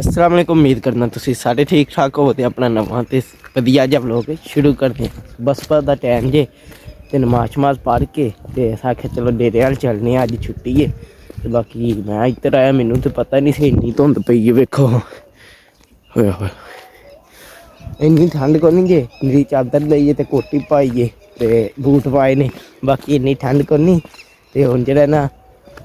अस्सलाम वालेकुम। उम्मीद करना तुसी सारे ठीक ठाक हो ते अपना नवां ते वधिया जिहा व्लॉग शुरू करदे आं। बसपा दा टाइम जे ते नमाज शमाज पढ़ के ते अस आखेआ चलो डेरे अल चलने आं, अज्ज छुट्टी है। ते बाकी मैं इद्धर आया, मैनू तो पता नहीं सी इन्नी धुंध पई है। वेखो होए होए इन्नी ठंड कोनी जे, मेरी चादर लेइए ते कोटी पाइए ते बूट पाए ने, बाकी इन्नी ठंड कोनी। ते हुण जेह्ड़ा ना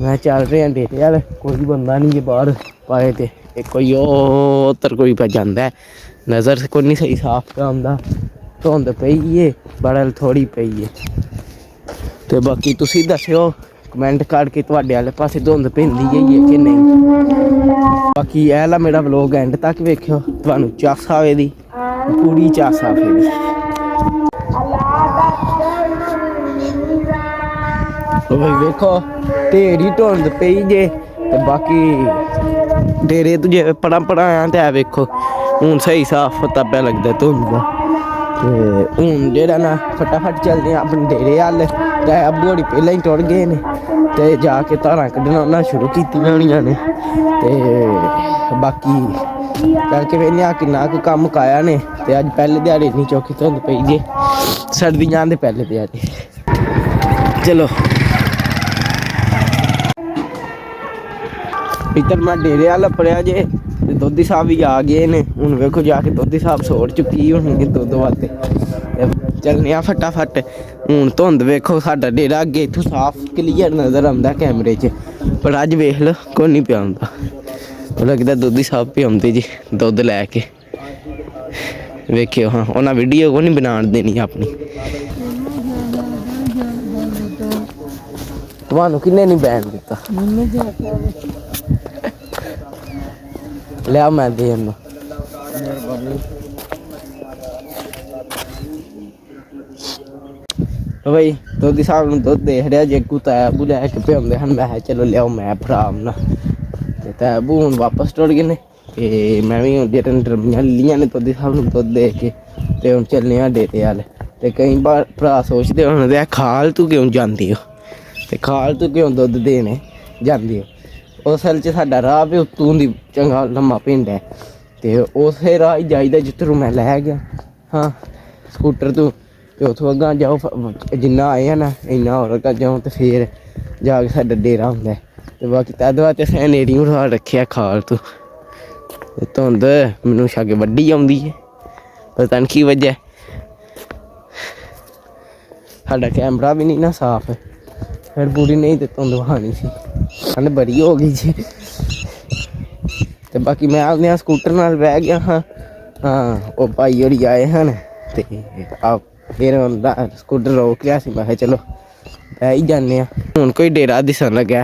मैं चल रहा डेरे अल, कोई बंदा नहीं जे बाहर पाए ते एक कोई उधर कोई पे जांदा है, नज़र को नहीं सही साफ पे आंदा। धुंध पई है बड़ा थोड़ी पई है। ते बाकी तुसी दस्सिओ कमेंट करके तुहाडे आले पासे धुंध पैंदी है कि नहीं। बाकी एह ला मेरा व्लॉग एंड तक वेखियो, तुहानू चस आवे दी पूरी चस आवे दी। वेखो ढेरी धुंध पई जे ते बाकी डेरे तो जे पड़ा आया ते ऐ वेखो हूँ सही साफ पता पे लगदा धुंध दा। ते हूँ जेह्ड़ा ना फटाफट चलदे आं अपने डेरे अल। ते अब्बू होरी पैह्लें ही टुर गए ने ते जाके धारां कड्ढना उन्ना शुरू कीतियां होनियां ने। ते बाकी चल के वेखने आं किन्ना क कम्म मुकाया ने। ते अज्ज पैह्ले ध्याड़ी इन्नी चौखी धुंध पई जे, सर्दियां दे पैह्ले ध्याड़े। चलो इधर मैं डेरे अल अपड़ेआ जे ते दोधी साहब भी आ गए ने। हुण वेखो जाके दोधी साहब सोड़ चुक्की होनी दुद्ध वास्ते। चलने आं फटाफट। हूँ धुंध वेखो साडा डेरा अग्गे इत्थों साफ क्लीयर नज़र आंदा कैमरे च, पर अज्ज वेख लो कोई नहीं पिया आंदा। लगदा दोधी साहब पे आंदे जी दुद्ध लैके। वेखियो हाँ उन्हें वीडियो को नहीं बनान देनी अपनी। तुहानू किन्ने नहीं बैन दित्ता? लिया मैं दे आना। भाई दोधी साहब नूं दुद्ध देख रहा जे तैबू लैके पिआंदे हन। मैं चलो लियाओ मैं भरा आना। ते तैबू हूँ वापस टुर गए ने ते मैं भी हूँ जेह्ड़े डरमियां लियां ने दोधी साहब नूं दुद्ध दे के। ते हूँ चलने आं डेरे अल। ते केईं बार भरा सोचदे होने ते खाल तू क्यों जांदी हो, ते खाल तू क्यों दुद्ध देने जांदी हो। असल च साडा राह भी उत्तों दी चंगा लम्मा पिंड है ते उस राह ही जाईदा जित्थों मैं लै गया हाँ स्कूटर तू। ते उत्थों अग्गां जाओ जिन्ना आए हैं ना इन्ना होर अग्गां जाओ ते फिर जाके साडा डेरा होंदा है। ते बाकी तैह्दे वास्ते असें नेड़ियों रक्खेआ खाल तू। ते धुंध मैनू शग्ग बड्डी औंदी है, पता निं की वजह ऐ। साडा कैमरा भी नहीं ना साफ, फिर पूरी नहीं ते धुंध वखानी सी। ठंड बड़ी हो गई जी। ते बाकी मैं अपने स्कूटर नाल बह गया हाँ। हाँ वो भाई होरी आए हन ते फिर उंदा स्कूटर रोक लिया सी। मैं आखेआ चलो बह ही जान्ने आं। हुण कोई डेरा दिसन लग्गा,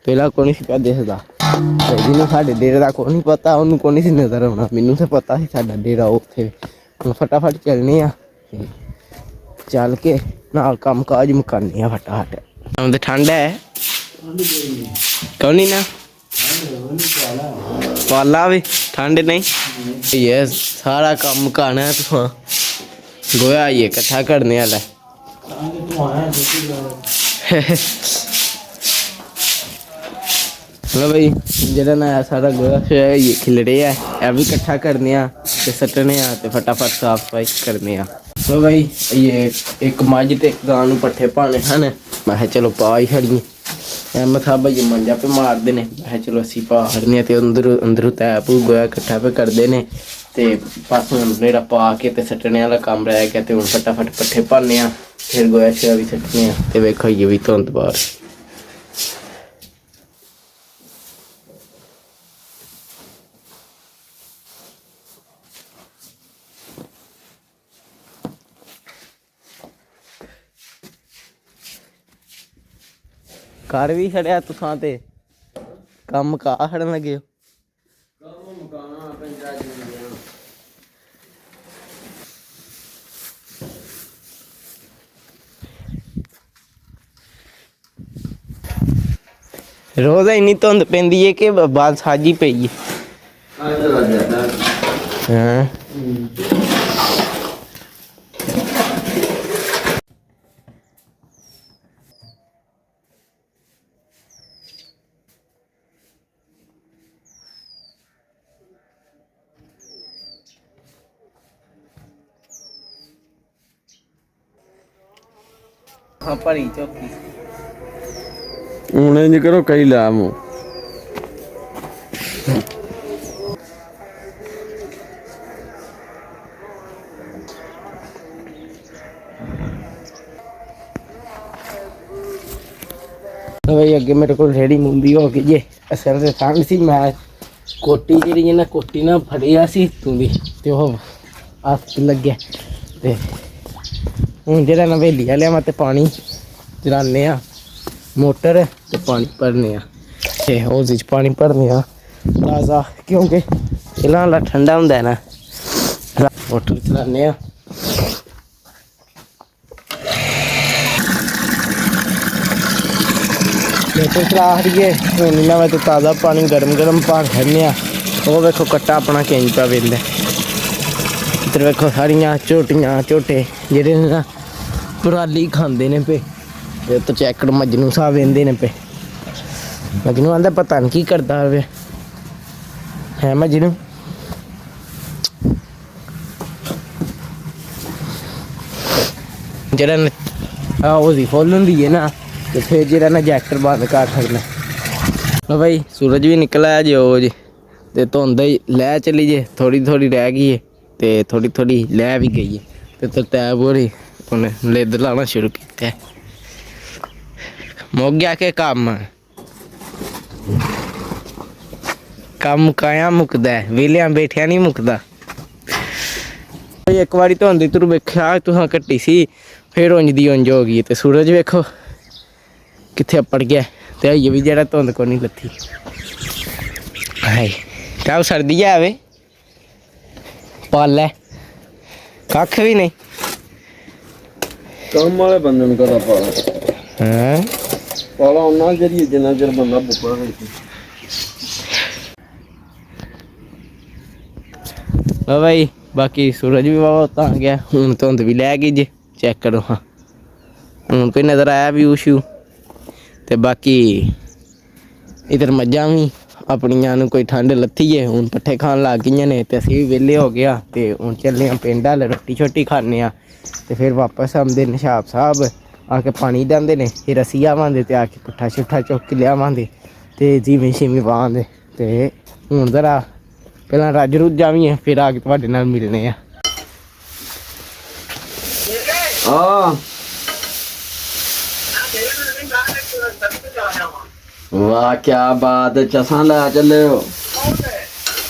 पैह्लां कोई नहीं सी पिया दिसदा। ते जिन्नू साडे डेरे दा कोई नहीं पता उन्नू कोई नहीं सी नज़र औना। मैनू ते पता ही साडा डेरा उत्थे। हुण फटाफट चलने आं ते चल के नाल कम्म काज मुकाने आं फटाफट। हुण ते ठंड है कोनी ना पाला भी ठंड नहीं ये सारा कम्म मुकाना है। तुहां गोया आइए कट्ठा करने आह्ला चलो भाई जेह्ड़ा ना सारा गोया शोया खिलरे है भी कट्ठा करने आं ते सट्टने आं ते फटाफट साफ सफाई करने आं। तो भाई ये एक मझ ते एक गां नूं पट्ठे पाने हन। मैं आखेआ चलो पा ही छड़िए। अहमद साहब भाई मंजा पे मारदे ने। मैं चलो असी पा छड़ने ते अंदरों तैपू गोया कट्ठा पे करदे ने। ते बस हुण जेह्ड़ा पा के ते सट्टने आह्ला कम्म रह गया। ते हुण फटाफट पट्ठे पान्ने आं फिर गोया शोया भी सट्टने आं। ते वेखो ये भी धुंध बाहर। कर भी छड़िया तुसां ते कम्म मुका छड़न लगे हो। रोज़ इन्नी धुंध पैंदी है कि बस अज्ज ही पेई है। ਹਾਂ ਭਰੀ ਝੋਕੀ ਹੁਣ ਇੰਜ ਕਰੋ ਕਈ ਲੈ ਆਵੋ। ਬਈ ਅੱਗੇ ਮੇਰੇ ਕੋਲ ਰੇੜੀ ਮੁੰਦੀ ਹੋ ਗਈ ਜੇ ਅਸਲ ਤੇ ਠੰਡ ਸੀ ਮੈਂ ਕੋਟੀ ਜਿਹੜੀ ਨਾ ਕੋਟੀ ਨਾ ਫੜਿਆ ਸੀ ਤੂੰ ਵੀ ਤੇ ਉਹ ਹੱਥ ਲੱਗਿਆ ਤੇ ਹੁਣ ਜਿਹੜਾ ਨਾ ਹਵੇਲੀ ਵਾਲਿਆਂ ਮੈਂ ਤੇ ਪਾਣੀ ਚਲਾਉਂਦੇ ਆ ਮੋਟਰ ਤੇ ਪਾਣੀ ਭਰਨੇ ਆ ਤੇ ਉਸ ਵਿੱਚ ਪਾਣੀ ਭਰਨੇ ਆ ਤਾਜ਼ਾ ਕਿਉਂਕਿ ਇਹਨਾਂ ਵਾਲਾ ਠੰਡਾ ਹੁੰਦਾ ਨਾ ਮੋਟਰ ਚਲਾਉਂਦੇ ਆ ਮੋਟਰ ਚਲਾ ਹਰੀਏ ਹੁਣ ਇਹਨਾਂ ਵਿੱਚ ਤਾਜ਼ਾ ਪਾਣੀ ਗਰਮ ਪਾ ਖੜਨੇ ਆ ਉਹ ਵੇਖੋ ਕੱਟਾ ਆਪਣਾ ਕਿੰਝ ਪਿਆ ਵੇਲੇ ਇੱਧਰ ਵੇਖੋ ਸਾਰੀਆਂ ਝੋਟੀਆਂ ਝੋਟੇ ਜਿਹੜੇ ਨਾ ਪਰਾਲੀ ਖਾਂਦੇ ਨੇ ਪਏ ਤੇ ਉੱਤੇ ਚੈੱਕੜ ਮਜਨੂੰ ਸਾਹ ਵੇਂਦੇ ਨੇ ਪਏ ਮਜਨੂੰ ਆਂਦਾ ਪਤਾ ਨਹੀਂ ਕੀ ਕਰਦਾ ਹੋਵੇ ਹੈ ਮਜਨੂੰ ਜਿਹੜਾ ਆ ਉਹਦੀ ਫੁੱਲ ਹੁੰਦੀ ਹੈ ਨਾ ਤੇ ਫਿਰ ਜਿਹੜਾ ਨਾ ਜੈਕਟਰ ਬੰਦ ਕਰ ਸਕਦਾ ਲੋ ਭਾਈ ਸੂਰਜ ਵੀ ਨਿਕਲ ਆਇਆ ਜੇ ਉਹ ਜੀ ਤੇ ਧੁੰਦ ਲੈ ਚਲੀ ਜੇ ਥੋੜੀ ਰਹਿ ਗਈ ਹੈ ਤੇ ਥੋੜੀ ਲੈ ਵੀ ਗਈ ਹੈ ਤੇ ਟੈਬ ਹੋ ਰਹੀ ਉਹਨੇ ਲਿੱਦ ਲਾਉਣਾ ਸ਼ੁਰੂ ਕੀਤਾ ਮੁੱਕ ਗਿਆ ਕਿ ਕੰਮ ਕਾਇਆ ਮੁੱਕਦਾ ਵੇਲਿਆਂ ਬੈਠਿਆ ਨਹੀਂ ਮੁੱਕਦਾ ਇੱਕ ਵਾਰੀ ਧੁੰਦ ਤੁਰ ਵੇਖਿਆ ਤੁਸਾਂ ਕੱਟੀ ਸੀ ਫਿਰ ਉਂਝ ਦੀ ਉਂਝ ਹੋ ਗਈ ਤੇ ਸੂਰਜ ਵੇਖੋ ਕਿੱਥੇ ਅਪੜ ਗਿਆ ਤੇ ਇਹ ਵੀ ਜਿਹੜਾ ਧੁੰਦ ਕੋ ਨਹੀਂ ਲੱਥੀ ਹਾਏ ਕਾਹ ਸਰਦੀ ਆਵੇ ਪਾਲੇ ਕੱਖ ਵੀ ਨਹੀਂ ਕੰਮ ਵਾਲੇ ਬੰਦੇ ਨੂੰ ਕਦਾ ਪਾਲਾ ਹਾਂ ਪਾਲਾ ਉਹਨਾਂ ਜਿਹੜੀ ਜਿੰਨਾ ਚਿਰ ਬੰਦਾ ਬੁੱਕਾ ਹੋਈ ਲਓ ਭਾਈ ਬਾਕੀ ਸੂਰਜ ਵੀ ਵਾਵਾ ਤਾਂ ਗਿਆ ਹੁਣ ਧੁੰਦ ਵੀ ਲੈ ਗਈ ਜੇ ਚੈੱਕ ਕਰੋ ਹਾਂ ਹੁਣ ਕੋਈ ਨਜ਼ਰ ਆਇਆ ਵਿਊ ਸ਼ੂ ਤੇ ਬਾਕੀ ਇਧਰ ਮੱਝਾਂ ਵੀ ਆਪਣੀਆਂ ਨੂੰ ਕੋਈ ਠੰਡ ਲੱਥੀ ਹੈ ਹੁਣ ਪੱਠੇ ਖਾਣ ਲੱਗ ਗਈਆਂ ਨੇ ਤੇ ਅਸੀਂ ਵੀ ਵਿਹਲੇ ਹੋ ਗਿਆ ਤੇ ਹੁਣ ਚੱਲੇ ਆ ਪਿੰਡ ਵੱਲ ਰੋਟੀ ਛੋਟੀ ਖਾਂਦੇ ਆ ਤੇ ਫਿਰ ਵਾਪਸ ਆਉਂਦੇ ਨਿਸ਼ਾਬ ਸਾਹਿਬ ਆ ਕੇ ਪਾਣੀ ਦਿੰਦੇ ਨੇ ਫਿਰ ਅਸੀਂ ਆਵਾਂਗੇ ਤੇ ਆ ਕੇ ਪੁੱਠਾ ਛਿੱਠਾ ਚੁੱਕ ਕੇ ਲਿਆਵਾਂਗੇ ਤੇ ਜਿਵੇਂ ਛਿਵੇਂ ਵਾਂਦੇ ਤੇ ਹੁਣ ਜ਼ਰਾ ਪਹਿਲਾਂ ਰੱਜ ਰੁੱਝ ਜਾਵੀਂ ਫਿਰ ਆ ਕੇ ਤੁਹਾਡੇ ਨਾਲ ਮਿਲਣੇ ਆ ਵਾਹ ਕੀ ਬਾਤ ਹੈ ਚਸਾਂ ਲੈ ਚੱਲੇ ਹੋ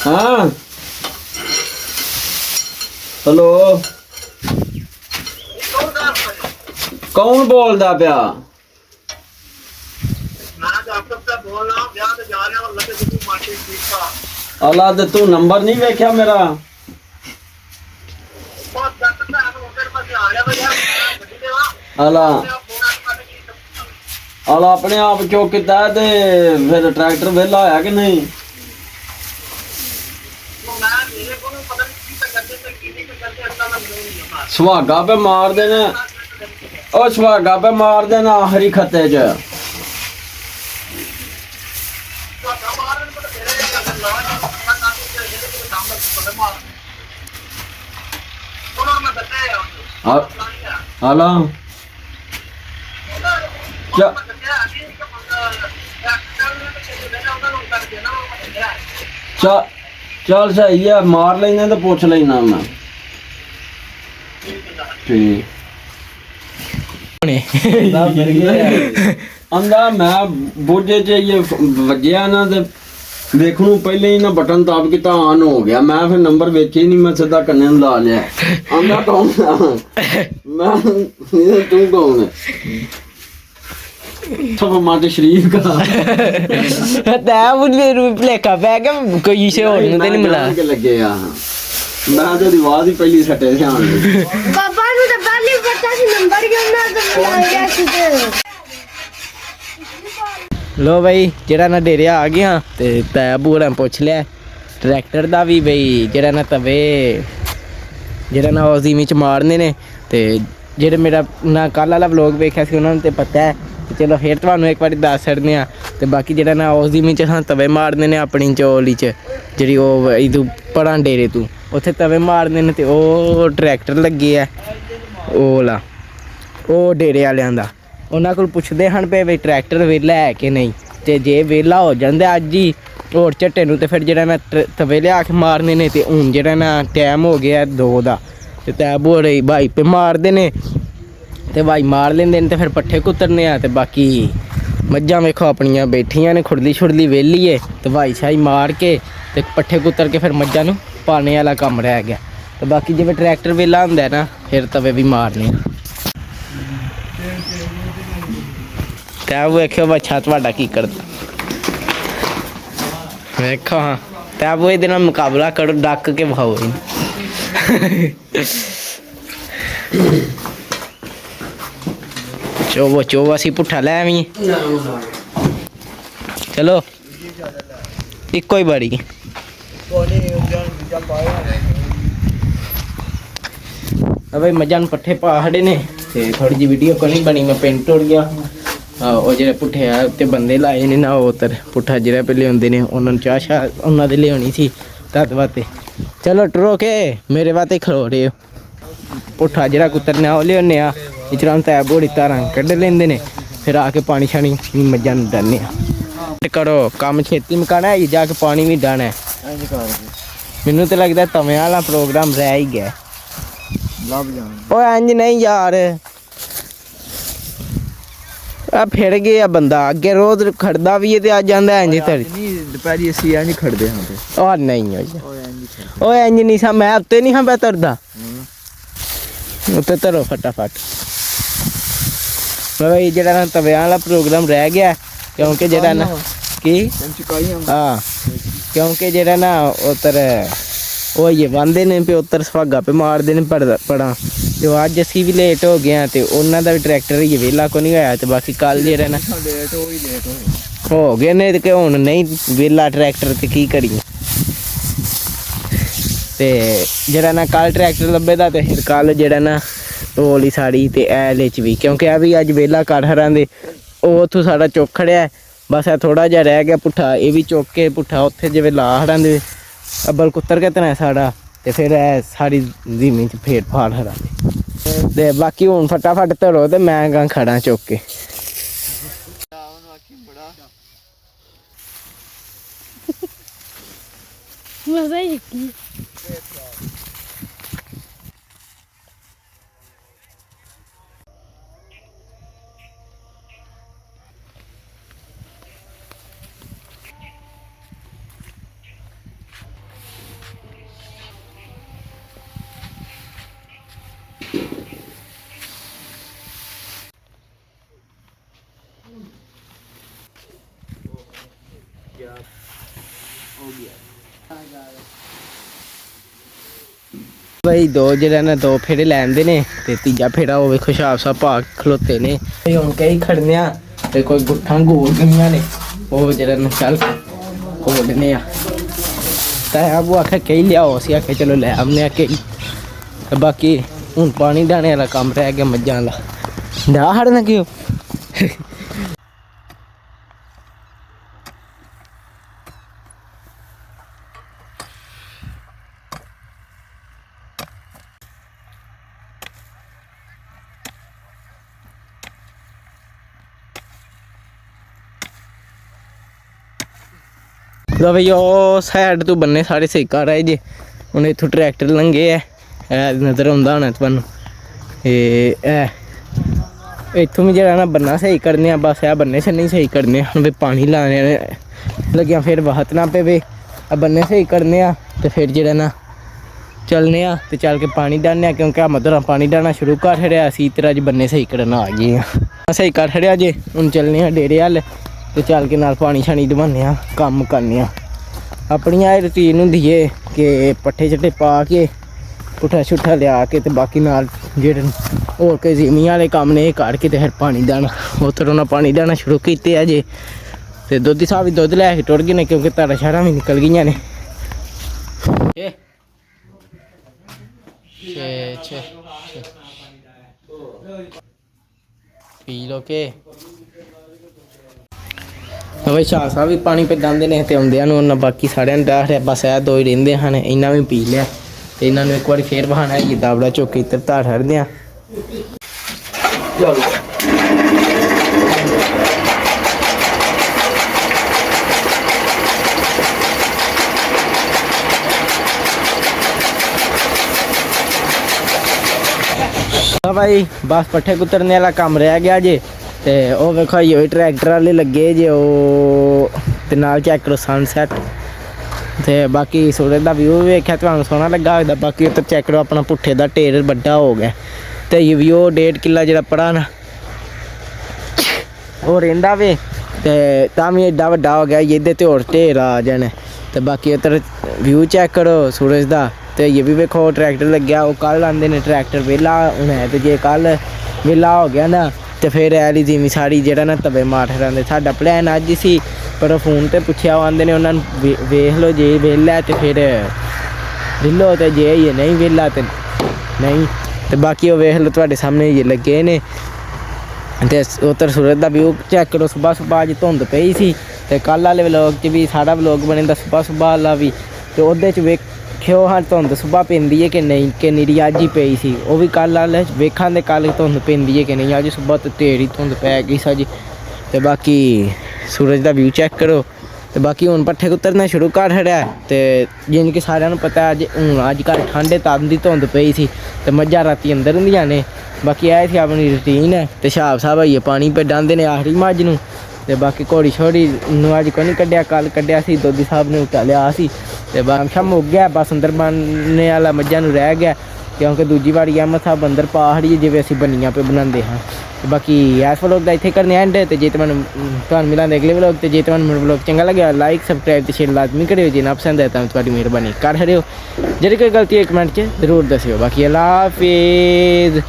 ਹਾਂ ਹੈਲੋ ਕੌਣ ਬੋਲਦਾ ਪਿਆ ਅੱਲਾ ਤੇ ਤੂੰ ਨੰਬਰ ਨਹੀਂ ਵੇਖਿਆ ਮੇਰਾ ਅੱਲਾ ਅੱਲਾ ਆਪਣੇ ਆਪ ਚੁੱਕ ਕੀਤਾ ਤੇ ਫਿਰ ਟਰੈਕਟਰ ਵਿਹਲਾ ਹੋਇਆ ਕਿ ਨਹੀਂ ਸੁਹਾਗਾ ਪੇ ਮਾਰ ਦੇਣਾ ਉਹ ਸੁਹਾਗਾ ਪੇ ਮਾਰ ਦੇਣਾ ਆਖਰੀ ਖੱਤੇ ਚ ਹਾਲਾ ਚੱਲ ਸਹੀ ਆ ਮਾਰ ਲੈਣਾ ਤੇ ਪੁੱਛ ਲੈਣਾ ਮੈਂ ਠੀਕ ਆਂਦਾ ਮੈਂ ਬੋਝੇ ਚ ਇਹ ਵੱਜਿਆ ਨਾ ਤੇ ਵੇਖਣ ਨੂੰ ਪਹਿਲੇ ਹੀ ਨਾ ਬਟਨ ਤਾਬ ਕੀਤਾ ਆਨ ਹੋ ਗਿਆ ਮੈਂ ਫਿਰ ਨੰਬਰ ਵੇਖੇ ਨਹੀਂ ਮੈਂ ਸਿੱਧਾ ਕੰਨੇ ਨੂੰ ਲਾ ਲਿਆ ਆਂਦਾ ਕੌਣ ਮੈਂ ਤੂੰ ਕੌਣ सब माटे शरीफ का ता मुझे प्लेखा पै गया कोई इशे और नहीं मिला के लगे यार मैं तो आवाज ही पहली सटे ध्यान बाबा नु तो पहले पता सी नंबर क्यों ना तो बुला गया सीधे लो भाई जेड़ा ना डेरे आ गया ते तैब होरां पुछ लिया ट्रैक्टर दा भी बई जेड़ा ना तवे जेड़ा ना ओजी विच मारने ने ते जेड़े मेरा ना कल वाला व्लॉग वेख्या सी उन्हां नूं ते पता है चलो फिर तुहानूं एक बारी दस छड्डने आ ते बाकी जेड़ा ना उस दी विच हां तवे मारने ने अपनी चौली च जेह्ड़ी ओह् इदू परां डेरे तू उत्थे तवे मारने ने ते ओह् ट्रैक्टर लग्गे ऐ ओह् ला ओह् डेरे आह्लेआं दा ਉਹਨਾਂ ਕੋਲ ਪੁੱਛਦੇ ਹਨ ਵੀ ਟਰੈਕਟਰ ਵਿਹਲਾ ਹੈ ਕਿ ਨਹੀਂ, ਤੇ ਜੇ ਵਿਹਲਾ ਹੋ ਜਾਂਦਾ ਅੱਜ ਹੀ ਹੋਰ ਝੱਟੇ ਨੂੰ ਤੇ ਫਿਰ ਜਿਹੜਾ ਨਾ ਤਵੇ ਲਿਆ ਕੇ ਮਾਰਨੇ ਨੇ। ਤੇ ਹੁਣ ਜਿਹੜਾ ਨਾ ਟਾਈਮ ਹੋ ਗਿਆ 2 ਦਾ ਤੇ ਤੈਬ ਹੋ ਰਹੀ ਭਾਈ ਪੇ ਮਾਰਦੇ ਨੇ ਤੇ ਭਾਈ ਮਾਰ ਲੈਂਦੇ ਨੇ ਤੇ ਫਿਰ ਪੱਠੇ ਕੁਤਰਨੇ ਆ। ਤੇ ਬਾਕੀ ਮੱਝਾਂ ਵੇਖੋ ਆਪਣੀਆਂ ਬੈਠੀਆਂ ਨੇ ਖੁਰਲੀ ਛੁਰਲੀ ਵਿਹਲੀ ਏ ਤੇ ਭਾਈ ਸ਼ਾਹੀ ਮਾਰ ਕੇ ਤੇ ਪੱਠੇ ਕੁਤਰ ਕੇ ਫਿਰ ਮੱਝਾਂ ਨੂੰ ਪਾਣੇ ਵਾਲਾ ਕੰਮ ਰਹਿ ਗਿਆ। ਤੇ ਬਾਕੀ ਜਿਵੇਂ ਟਰੈਕਟਰ ਵਿਹਲਾ ਹੁੰਦਾ ਨਾ ਫਿਰ ਤਵੇ ਵੀ ਮਾਰਨੇ ਆ। ਤੈਬ ਵੇਖਿਓ ਬੱਚਾ ਤੁਹਾਡਾ ਕੀ ਕਰਦਾ ਵੇਖੋ। ਹਾਂ ਤੈਬ ਇਹਦੇ ਨਾਲ ਮੁਕਾਬਲਾ ਕਰੋ, ਡੱਕ ਕੇ ਵਿਖਾਓ ਇਹਨੂੰ। ਚੋਵੋ ਅਸੀਂ ਪੁੱਠਾ ਲੈ ਆਵੀਂ। ਚਲੋ ਇੱਕੋ ਹੀ ਬੜੀ ਅਬੇ ਮੱਝਾਂ ਨੂੰ ਪੱਠੇ ਪਾ ਖੜੇ ਨੇ ਤੇ ਥੋੜੀ ਜਿਹੀ ਵੀਡੀਓ ਕੋਈ ਨਹੀਂ ਬਣੀ, ਮੈਂ ਪਿੰਡ ਟੁਰ ਗਿਆ। ਉਹ ਜਿਹੜੇ ਪੁੱਠੇ ਆ ਤੇ ਬੰਦੇ ਲਾਏ ਨੇ ਨਾ ਉਹ ਤਰ ਪੁੱਠਾ ਜਿਹੜਾ ਪਹਿਲੇ ਹੁੰਦੇ ਨੇ ਉਹਨਾਂ ਨੂੰ ਚਾਹ ਸ਼ਾਹ ਉਹਨਾਂ ਦੇ ਲਿਆਉਣੀ ਸੀ ਤਦ ਵਾਸਤੇ। ਚਲੋ ਟਰੋ ਕੇ ਮੇਰੇ ਵਾਸਤੇ ਖਲੋ ਰਹੇ ਹੋ। ਪੁੱਠਾ ਜਿਹੜਾ ਕੁੱਤਰਨਾ ਉਹ ਲਿਆਉਂਦੇ ਆ ਇਚਰਾਂ ਤਾਂ ਬੋੜੀ ਤਾਰਾਂ ਕੱਢ ਲੈਂਦੇ ਨੇ ਫਿਰ ਆ ਕੇ ਪਾਣੀ ਛਾਣੀ ਮੱਝਾਂ ਨੂੰ ਡਾਉਂਦੇ ਆ। ਕਰੋ ਕੰਮ ਛੇਤੀ ਮੁਕਾਣਾ ਹੈ ਜਾ ਕੇ ਪਾਣੀ ਵੀ ਡਾਣਾ ਹੈ। ਮੈਨੂੰ ਤਾਂ ਲੱਗਦਾ ਤਵਿਆਂ ਵਾਲਾ ਪ੍ਰੋਗਰਾਮ ਰਹਿ ਹੀ ਗਿਆ। ਓਏ ਇੰਜ ਨਹੀਂ ਯਾਰ ਆ ਫਿਰ ਗਿਆ ਬੰਦਾ ਅੱਗੇ ਰੋਜ਼ ਖੜਦਾ ਵੀ ਹੈ ਤੇ ਅੱਜ ਜਾਂਦਾ ਇੰਜ ਧਰ ਦੁਪਹਿਰੀ ਅਸੀਂ ਇੰਜ ਖੜਦੇ ਹਾਂ ਤੇ ਉਹ ਨਹੀਂ ਓਏ ਇੰਜ ਨਹੀਂ ਸਾ ਮੈਂ ਉੱਤੇ ਨਹੀਂ ਹਾਂ ਬੈ ਤਰਦਾ ਉੱਤੇ ਤਰੋ ਫਟਾਫਟ। ਬਈ ਜਿਹੜਾ ਨਾ ਤਵਿਆਂ ਵਾਲਾ ਪ੍ਰੋਗਰਾਮ ਰਹਿ ਗਿਆ ਕਿਉਂਕਿ ਜਿਹੜਾ ਨਾ ਕੀ ਹਾਂ ਕਿਉਂਕਿ ਜਿਹੜਾ ਨਾ ਉਤਰ ਉਹ ਇਹ ਬੰਦੇ ਨੇ ਵੀ ਉਤਰ ਸੁਹਾਗਾ ਪੇ ਮਾਰਦੇ ਨੇ ਪੜਾ ਤੇ ਅੱਜ ਅਸੀਂ ਵੀ ਲੇਟ ਹੋ ਗਏ ਹਾਂ ਤੇ ਉਹਨਾਂ ਦਾ ਵੀ ਟਰੈਕਟਰ ਹੀ ਵਿਹਲਾ ਕੋ ਨਹੀਂ ਹੋਇਆ। ਤੇ ਬਾਕੀ ਕੱਲ ਜਿਹੜਾ ਨਾ ਹੋ ਗਏ ਨੇ ਤੇ ਹੁਣ ਨਹੀਂ ਵਿਹਲਾ ਟਰੈਕਟਰ ਤੇ ਕੀ ਕਰੀਏ। ਤੇ ਜਿਹੜਾ ਨਾ ਕੱਲ ਟਰੈਕਟਰ ਲੱਭੇਦਾ ਤੇ ਫਿਰ ਕੱਲ ਜਿਹੜਾ ਨਾ ਉਹ ਵਾਲੀ ਸਾੜੀ ਤੇ ਐਲ ਚ ਵੀ ਕਿਉਂਕਿ ਆ ਵੀ ਅੱਜ ਵਿਹਲਾ ਕਰ ਹਰਾਂ ਦੇ ਉਹ ਉੱਥੋਂ ਸਾਡਾ ਚੁੱਕ ਖੜਿਆ ਬਸ ਇਹ ਥੋੜਾ ਜਿਹਾ ਰਹਿ ਗਿਆ ਪੁੱਠਾ ਇਹ ਵੀ ਚੁੱਕ ਕੇ ਪੁੱਠਾ ਉੱਥੇ ਜਿਵੇਂ ਲਾ ਹਰਾਂ ਦੇ ਅੱਬਲ ਕੁੱਤਰ ਕੇ ਤਨਾ ਸਾਡਾ ਤੇ ਫਿਰ ਇਹ ਸਾਰੀ ਜ਼ਮੀਨ ਚ ਫੇਰ ਫਾੜ ਹਰਾਂ ਤੇ ਬਾਕੀ ਹੁਣ ਫਟਾਫਟ ਧਰੋ ਤੇ ਮੈਂ ਗਾ ਖੜਾ ਚੁੱਕ ਕੇ। ਮਜ਼ਾ ਹੀ ਕੀ ਬਈ ਦੋ ਜਿਹੜਾ ਨਾ ਦੋ ਫੇਰੇ ਲੈਂਦੇ ਨੇ ਤੇ ਤੀਜਾ ਫੇਰਾ ਉਹ ਵੇਖੋ ਸ਼ਾਪ ਸਾਹਿਬ ਪਾ ਖਲੋਤੇ ਨੇ ਹੁਣ ਕਈ ਖੜਨਿਆ ਤੇ ਕੋਈ ਗੁੱਠਾਂ ਗੋਲ ਗਈਆਂ ਨੇ ਉਹ ਜਿਹੜਾ ਨਾ ਚੱਲ ਕੋਲਨੇ ਆ ਤਾਂ ਆਬੂ ਆਖਿਆ ਕਈ ਲਿਆਓ ਅਸੀਂ ਆਖਿਆ ਚਲੋ ਲੈ ਆਮਨੇ ਆ ਕਈ। ਬਾਕੀ ਹੁਣ ਪਾਣੀ ਦਾਣੇ ਵਾਲਾ ਕੰਮ ਰਹਿ ਗਿਆ ਮੱਝਾਂ ਦਾ ਨਾ ਹੜਨਾ ਕਿਉਂ ਲੋ ਬਈ ਉਹ ਸਾਈਡ ਤੋਂ ਬੰਨੇ ਸਾਰੇ ਸਹੀ ਕਰ ਆਏ ਜੇ ਹੁਣ ਇੱਥੋਂ ਟਰੈਕਟਰ ਲੰਘੇ ਐ ਨਜ਼ਰ ਆਉਂਦਾ ਹੋਣਾ ਤੁਹਾਨੂੰ ਇਹ ਇੱਥੋਂ ਵੀ ਜਿਹੜਾ ਨਾ ਬੰਨਾ ਸਹੀ ਕਰਨੇ ਆ ਬਸ ਇਹ ਬੰਨੇ ਨਹੀਂ ਸਹੀ ਕਰਨੇ ਹੁਣ ਵੀ ਪਾਣੀ ਲਾਣੇ ਲੱਗਿਆ ਫਿਰ ਵਹਤ ਨਾ ਪਵੇ ਆ ਬੰਨੇ ਸਹੀ ਕਰਨੇ ਆ ਤੇ ਫਿਰ ਜਿਹੜਾ ਨਾ ਚੱਲਨੇ ਆ ਤੇ ਚੱਲ ਕੇ ਪਾਣੀ ਡਾਣੇ ਆ ਕਿਉਂਕਿ ਆ ਮਧਰਾ ਪਾਣੀ ਡਾਣਾ ਸ਼ੁਰੂ ਕਰ ਛੜਿਆ ਸੀ ਤਰ੍ਹਾਂ ਅੱਜ ਬੰਨੇ ਸਹੀ ਕਰਨਾ ਆ ਗਏ ਆ ਸਹੀ ਕਰ ਛੜਿਆ ਜੇ ਹੁਣ ਚੱਲਨੇ ਆ ਡੇਰੇ ਵੱਲ ਤੇ ਚੱਲ ਕੇ ਨਾਲ ਪਾਣੀ ਛਾਣੀ ਦਵਾਨੇ ਆ ਕੰਮ ਕਰਨੇ ਆ ਆਪਣੀਆਂ ਇਹ ਰੂਟੀਨ ਹੁੰਦੀ ਏ ਕਿ ਪੱਠੇ ਛੱਟੇ ਪਾ ਕੇ ਪੁੱਠਾ ਛੁੱਠਾ ਲਿਆ ਕੇ ਤੇ ਬਾਕੀ ਨਾਲ ਜਿਹੜੇ ਹੋਰ ਕੋਈ ਜ਼ਮੀਨ ਵਾਲੇ ਕੰਮ ਨੇ ਇਹ ਕੱਢ ਕੇ ਤੇ ਫਿਰ ਪਾਣੀ ਦਾਣਾ ਉੱਧਰੋਂ ਨਾ ਪਾਣੀ ਦਾਣਾ ਸ਼ੁਰੂ ਕੀਤੇ ਆ ਜੇ ਤੇ ਦੁੱਧੀ ਸਾਹਿਬ ਵੀ ਦੁੱਧ ਲੈ ਕੇ ਟੁਰ ਗਏ ਨੇ ਕਿਉਂਕਿ ਤਾਰਾਂ ਸ਼ਾਰਾਂ ਵੀ ਨਿਕਲ ਗਈਆਂ ਨੇ ਪੀ ਲੋ ਕੇ ਬਈ ਸ਼ਾਹ ਸਾਹਿਬ ਵੀ ਪਾਣੀ ਪੇ ਜਾਂਦੇ ਨੇ ਤੇ ਆਉਂਦਿਆਂ ਨੂੰ ਉਹਨਾਂ ਬਾਕੀ ਸਾਰਿਆਂ ਨੂੰ ਡਾਹ ਰਿਹਾ ਬਸ ਇਹ ਦੋ ਹੀ ਰਹਿੰਦੇ ਹਨ ਇਹਨਾਂ ਵੀ ਪੀ ਲਿਆ ਤੇ ਇਹਨਾਂ ਨੂੰ ਇੱਕ ਵਾਰੀ ਫੇਰ ਬਹਾਨਾ ਹੈ ਜਿੱਦਾਂ ਬੜਾ ਚੌਕੀ ਇੱਧਰ ਧਾਰ ਹਰਦੇ ਆ ਚਲੋ ਭਾਈ ਬਸ ਪੱਠੇ ਕੁਤਰਨੇ ਵਾਲਾ ਕੰਮ ਰਹਿ ਗਿਆ ਜੇ ਤੇ ਉਹ ਵੇਖੋ ਇਹ ਟਰੈਕਟਰ ਵਾਲੇ ਲੱਗੇ ਜੇ ਉਹ ਤੇ ਨਾਲ ਚੈੱਕ ਕਰੋ ਸਨਸੈਟ ਤੇ ਬਾਕੀ ਸੂਰਜ ਦਾ ਵਿਊ ਵੇਖਿਆ ਤੁਹਾਨੂੰ ਸੋਹਣਾ ਲੱਗਾ ਹੋਵੇਗਾ। ਬਾਕੀ ਉੱਧਰ ਚੈੱਕ ਕਰੋ ਆਪਣਾ ਪੁੱਠੇ ਦਾ ਢੇਰ ਵੱਡਾ ਹੋ ਗਿਆ ਤੇ ਇਹ ਵੀ ਉਹ 1.5 ਕਿੱਲਾ ਜਿਹੜਾ ਪੜਾ ਨਾ ਉਹ ਰਹਿੰਦਾ ਵੇ ਤੇ ਤਾਂ ਵੀ ਐਡਾ ਵੱਡਾ ਹੋ ਗਿਆ ਇਹਦੇ ਤੇ ਹੋਰ ਢੇਰ ਆ ਜਾਣੇ। ਤੇ ਬਾਕੀ ਉੱਧਰ ਵਿਊ ਚੈੱਕ ਕਰੋ ਸੂਰਜ ਦਾ ਤੇ ਇਹ ਵੀ ਵੇਖੋ ਟਰੈਕਟਰ ਲੱਗਿਆ। ਉਹ ਕੱਲ ਆਉਂਦੇ ਨੇ ਟਰੈਕਟਰ ਵਿਹਲਾ ਹੁਣ ਹੈ ਤੇ ਜੇ ਕੱਲ ਵਿਹਲਾ ਹੋ ਗਿਆ ਨਾ ਤੇ ਫਿਰ ਐਲੀ ਜਿਮੀ ਸਾੜੀ ਜਿਹੜਾ ਨਾ ਤਵੇ ਮਾਰ ਰਹਿੰਦੇ। ਸਾਡਾ ਪਲਾਨ ਅੱਜ ਹੀ ਸੀ ਪਰ ਫੋਨ ਤੇ ਪੁੱਛਿਆ ਆਉਂਦੇ ਨੇ ਉਹਨਾਂ ਨੂੰ ਵੇਖ ਲਓ ਜੇ ਵਿਹਲਾ ਤੇ ਫਿਰ ਵਿਹਲੋ ਤੇ ਜੇ ਇਹ ਨਹੀਂ ਵਿਹਲਾ ਤੇ ਨਹੀਂ। ਤੇ ਬਾਕੀ ਉਹ ਵੇਖ ਲਓ ਤੁਹਾਡੇ ਸਾਹਮਣੇ ਇਹ ਲੱਗੇ ਨੇ ਤੇ ਉੱਤਰ ਸੂਰਜ ਦਾ ਵਿਊ ਚੈੱਕ ਕਰੋ। ਸੁਬਾਹ ਅੱਜ ਧੁੰਦ ਪਈ ਸੀ ਤੇ ਕੱਲ੍ਹ ਵਾਲੇ ਵਲੋਗ 'ਚ ਵੀ ਸਾਡਾ ਵਲੋਗ ਬਣਦਾ ਸੁਬਾਹ ਵਾਲਾ ਵੀ ਤੇ ਉਹਦੇ 'ਚ ਵੇਖਿਓ ਹਾਂ ਧੁੰਦ ਸੁਬਾਹ ਪੈਂਦੀ ਹੈ ਕਿ ਨਹੀਂ ਕਿ ਨੀਰੀ ਅੱਜ ਹੀ ਪਈ ਸੀ। ਉਹ ਵੀ ਕੱਲ੍ਹ ਵਾਲੇ ਵੇਖਾਂ ਦੇ ਕੱਲ੍ਹ ਧੁੰਦ ਪੈਂਦੀ ਹੈ ਕਿ ਨਹੀਂ। ਅੱਜ ਸੁਬਾਹ ਤੋਂ ਢੇਰੀ ਧੁੰਦ ਪੈ ਗਈ ਸਾਜੀ। ਤੇ ਬਾਕੀ ਸੂਰਜ ਦਾ ਵਿਊ ਚੈੱਕ ਕਰੋ ਤੇ ਬਾਕੀ ਹੁਣ ਪੱਠੇ ਕੁਤਰਨਾ ਸ਼ੁਰੂ ਕਰ ਛੜਿਆ ਤੇ ਜਿਵੇਂ ਕਿ ਸਾਰਿਆਂ ਨੂੰ ਪਤਾ ਅੱਜ ਕੱਲ੍ਹ ਠੰਡੇ ਤਾਪ ਦੀ ਧੁੰਦ ਪਈ ਸੀ ਤੇ ਮੱਝਾਂ ਰਾਤੀ ਅੰਦਰ ਹੁੰਦੀਆਂ ਨੇ। ਬਾਕੀ ਇਹ ਸੀ ਆਪਣੀ ਰੂਟੀਨ ਹੈ ਤੇ ਹਿਸਾਬ ਸਾਹਿਬ ਆਈਏ ਪਾਣੀ ਪੇ ਡਾਂਦੇ ਨੇ ਆਖਰੀ ਮੱਝ ਨੂੰ ਤੇ ਬਾਕੀ ਘੋੜੀ ਛੋੜੀ ਨੂੰ ਅੱਜ ਕੋਈ ਨਹੀਂ ਕੱਢਿਆ ਕੱਲ੍ਹ ਕੱਢਿਆ ਸੀ ਦੋਦੀ ਸਾਹਿਬ ਨੇ ਉਟਾ ਲਿਆ ਸੀ ਤੇ ਸ਼ਾਮ ਹੋ ਗਿਆ ਬਸ ਅੰਦਰ ਬਣਨੇ ਵਾਲਾ ਮੱਝਾਂ ਨੂੰ ਰਹਿ ਗਿਆ ਕਿਉਂਕਿ ਦੂਜੀ ਵਾਰੀ ਅਹਿਮਦ ਸਾਹਿਬ ਅੰਦਰ ਪਹਾੜੀ ਜਿਵੇਂ ਅਸੀਂ ਬਣੀਆਂ ਪੇ ਬਣਾਉਂਦੇ ਹਾਂ। ਤੇ ਬਾਕੀ ਇਸ ਵਲੋਗ ਦਾ ਇੱਥੇ ਕਰਨੇ ਐਂਡ ਤੇ ਜੇ ਤੁਹਾਨੂੰ ਮਿਲਾਂਗੇ ਅਗਲੇ ਵਲੋਗ ਤੇ ਜੇ ਤੁਹਾਨੂੰ ਮੇਰਾ ਵਲੋਗ ਚੰਗਾ ਲੱਗਿਆ ਲਾਈਕ ਸਬਸਕ੍ਰਾਈਬ ਤੇ ਸ਼ੇਅਰ ਲਾਜ਼ਮੀ ਕਰਿਓ। ਜੇ ਨਾ ਪਸੰਦ ਆਇਆ ਤਾਂ ਤੁਹਾਡੀ ਮਿਹਰਬਾਨੀ ਕਰ ਛੜਿਓ। ਜਿਹੜੀ ਕੋਈ ਗਲਤੀ ਹੈ ਕਮੈਂਟ 'ਚ ਜ਼ਰੂਰ ਦੱਸਿਓ। ਬਾਕੀ ਅੱਲਾ ਹਾਫਿਜ਼।